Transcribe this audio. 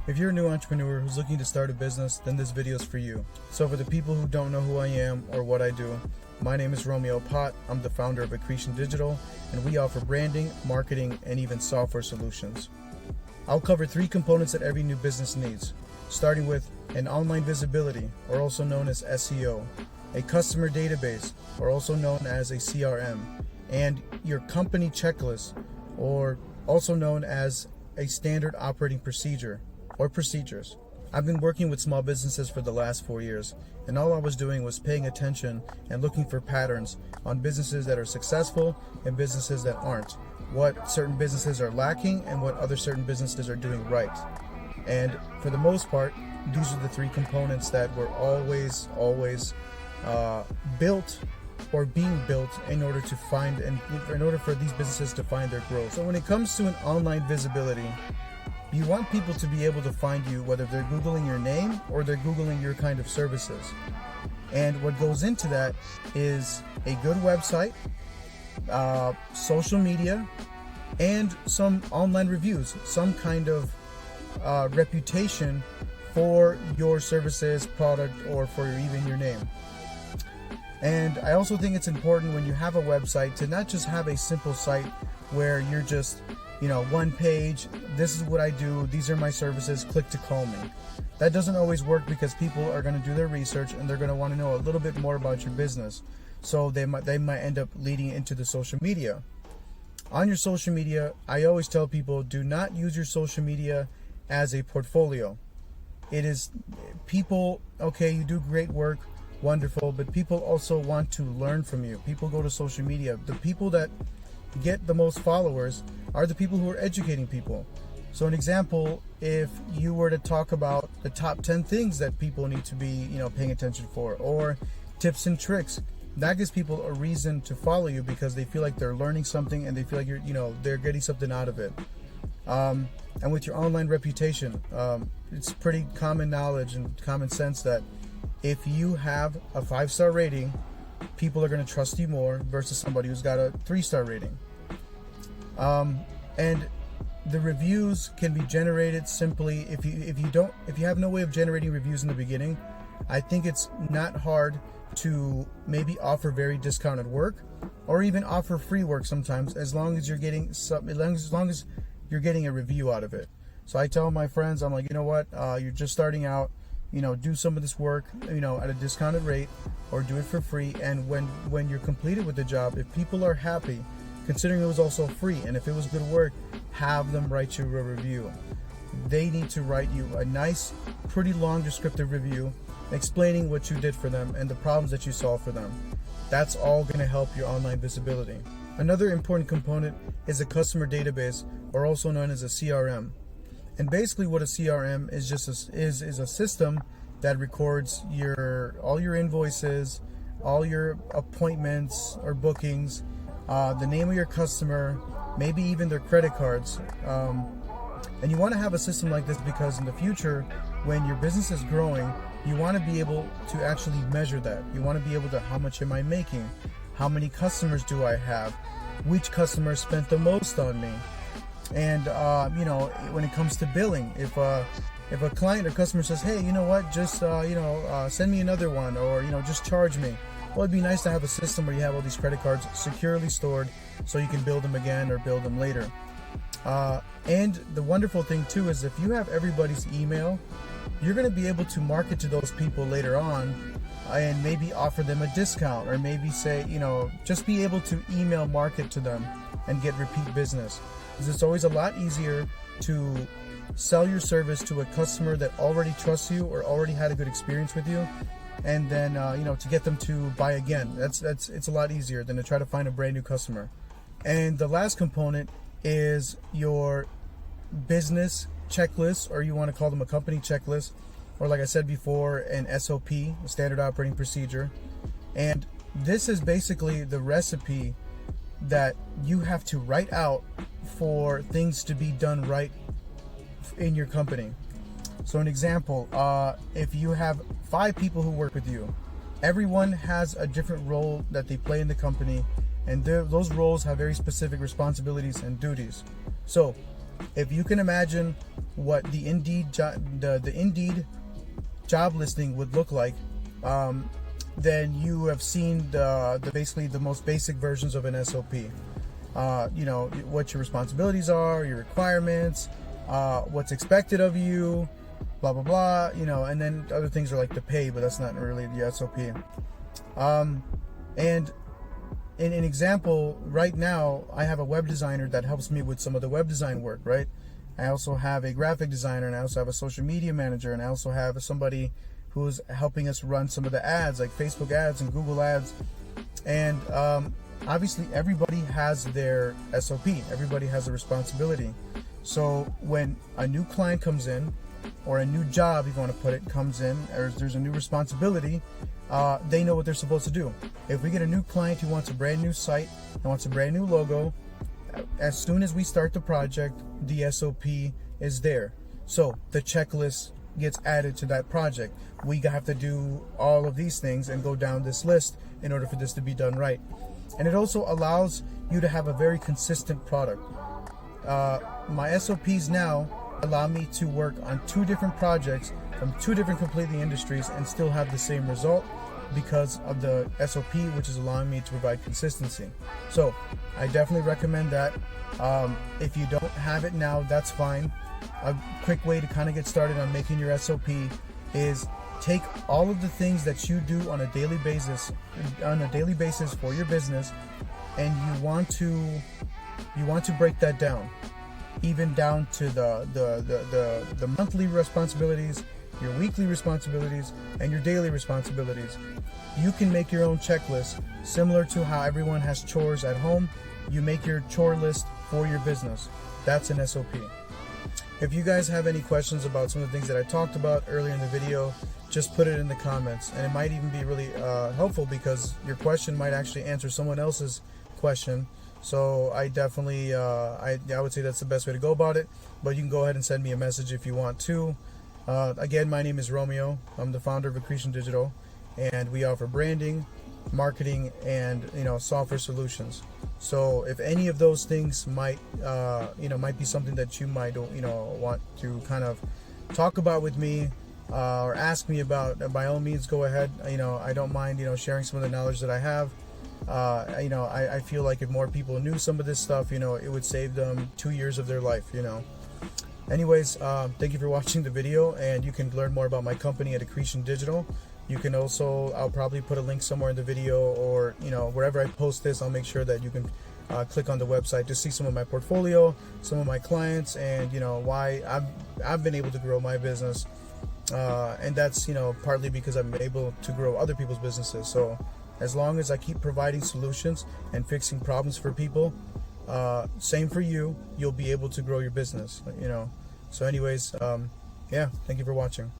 If you're a new entrepreneur who's looking to start a business, then this video is for you. So for the people who don't know who I am or what I do, my name is Romeo Pott. I'm the founder of Accretion Digital, and we offer branding, marketing, and even software solutions. I'll cover 3 components that every new business needs, starting with an online visibility, or also known as SEO, a customer database, or also known as a CRM, and your company checklist, or also known as a standard operating procedure or procedures. I've been working with small businesses for the last 4 years, and all I was doing was paying attention and looking for patterns on businesses that are successful and businesses that aren't, what certain businesses are lacking and what other certain businesses are doing right. And for the most part, these are the 3 components that were always built or being built in order to find and in order for these businesses to find their growth. So when it comes to an online visibility, you want people to be able to find you whether they're Googling your name or they're Googling your kind of services. And what goes into that is a good website, social media, and some online reviews, some kind of reputation for your services, product, or for even your name. And I also think it's important when you have a website to not just have a simple site where you're just, one page, this is what I do, these are my services, click to call me. That doesn't always work because people are going to do their research and they're going to want to know a little bit more about your business. So they might end up leading into the social media. On your social media, I always tell people, do not use your social media as a portfolio. It is people, okay, you do great work, wonderful, but people also want to learn from you. People go to social media. The people that get the most followers are the people who are educating people. So an example, if you were to talk about the top 10 things that people need to be, paying attention for, or tips and tricks, that gives people a reason to follow you because they feel like they're learning something and they feel like they're getting something out of it. And with your online reputation, it's pretty common knowledge and common sense that if you have a 5-star rating, people are going to trust you more versus somebody who's got a 3-star rating. And the reviews can be generated simply if you have no way of generating reviews in the beginning. I think it's not hard to maybe offer very discounted work or even offer free work sometimes, as long as you're getting a review out of it. So I tell my friends, I'm like, you're just starting out, do some of this work, at a discounted rate, or do it for free. And when you're completed with the job, if people are happy, considering it was also free, and if it was good work, have them write you a review. They need to write you a nice, pretty long descriptive review explaining what you did for them and the problems that you solved for them. That's all going to help your online visibility. Another important component is a customer database, or also known as a CRM. And basically what a CRM is is a system that records all your invoices, all your appointments or bookings, the name of your customer, maybe even their credit cards. And you want to have a system like this because in the future, when your business is growing, you want to be able to actually measure that. You want to be able to, how much am I making? How many customers do I have? Which customers spent the most on me? And when it comes to billing, if a client or customer says, hey, just send me another one, or just charge me. Well, it'd be nice to have a system where you have all these credit cards securely stored so you can bill them again or bill them later. And the wonderful thing too is if you have everybody's email, you're going to be able to market to those people later on and maybe offer them a discount, or maybe say, just be able to email market to them and get repeat business. Because it's always a lot easier to sell your service to a customer that already trusts you or already had a good experience with you, and then to get them to buy again. It's a lot easier than to try to find a brand new customer. And the last component is your business checklist, or you want to call them a company checklist, or like I said before, an SOP, a standard operating procedure. And this is basically the recipe that you have to write out for things to be done right in your company. So an example, if you have 5 people who work with you, everyone has a different role that they play in the company, and those roles have very specific responsibilities and duties. So if you can imagine what the Indeed job listing would look like, then you have seen the basically the most basic versions of an SOP. You know, what your responsibilities are, your requirements, what's expected of you, blah blah blah, you know, and then other things are like the pay, but that's not really the SOP. And in an example, right now I have a web designer that helps me with some of the web design work, right? I also have a graphic designer, and I also have a social media manager, and I also have somebody who's helping us run some of the ads, like Facebook ads and Google ads. And obviously everybody has their SOP, everybody has a responsibility. So when a new client comes in, or a new job, if you want to put it, comes in, or there's a new responsibility, they know what they're supposed to do. If we get a new client who wants a brand new site and wants a brand new logo, as soon as we start the project, the SOP is there. So the checklist gets added to that project. We have to do all of these things and go down this list in order for this to be done right. And it also allows you to have a very consistent product. My SOPs now allow me to work on 2 different projects from 2 different completely industries and still have the same result because of the SOP, which is allowing me to provide consistency. So I definitely recommend that. If you don't have it now, that's fine. A quick way to kind of get started on making your SOP is take all of the things that you do on a daily basis for your business, and you want to break that down, even down to the monthly responsibilities, your weekly responsibilities, and your daily responsibilities. You can make your own checklist, similar to how everyone has chores at home. You make your chore list for your business. That's an SOP. If you guys have any questions about some of the things that I talked about earlier in the video, just put it in the comments, and it might even be really helpful, because your question might actually answer someone else's question. So I definitely I would say that's the best way to go about it, but you can go ahead and send me a message if you want to. Again, my name is Romeo. I'm the founder of Accretion Digital, and we offer branding, marketing, and software solutions. So if any of those things might be something that you might want to kind of talk about with me, or ask me about, by all means go ahead. I don't mind sharing some of the knowledge that I have. I feel like if more people knew some of this stuff, it would save them 2 years of their life. Anyways, thank you for watching the video, and you can learn more about my company at Accretion Digital. You can also, I'll probably put a link somewhere in the video, or wherever I post this, I'll make sure that you can click on the website to see some of my portfolio, some of my clients, and why I've been able to grow my business. And that's partly because I'm able to grow other people's businesses. So as long as I keep providing solutions and fixing problems for people, same for you, you'll be able to grow your business. So anyways, yeah, thank you for watching.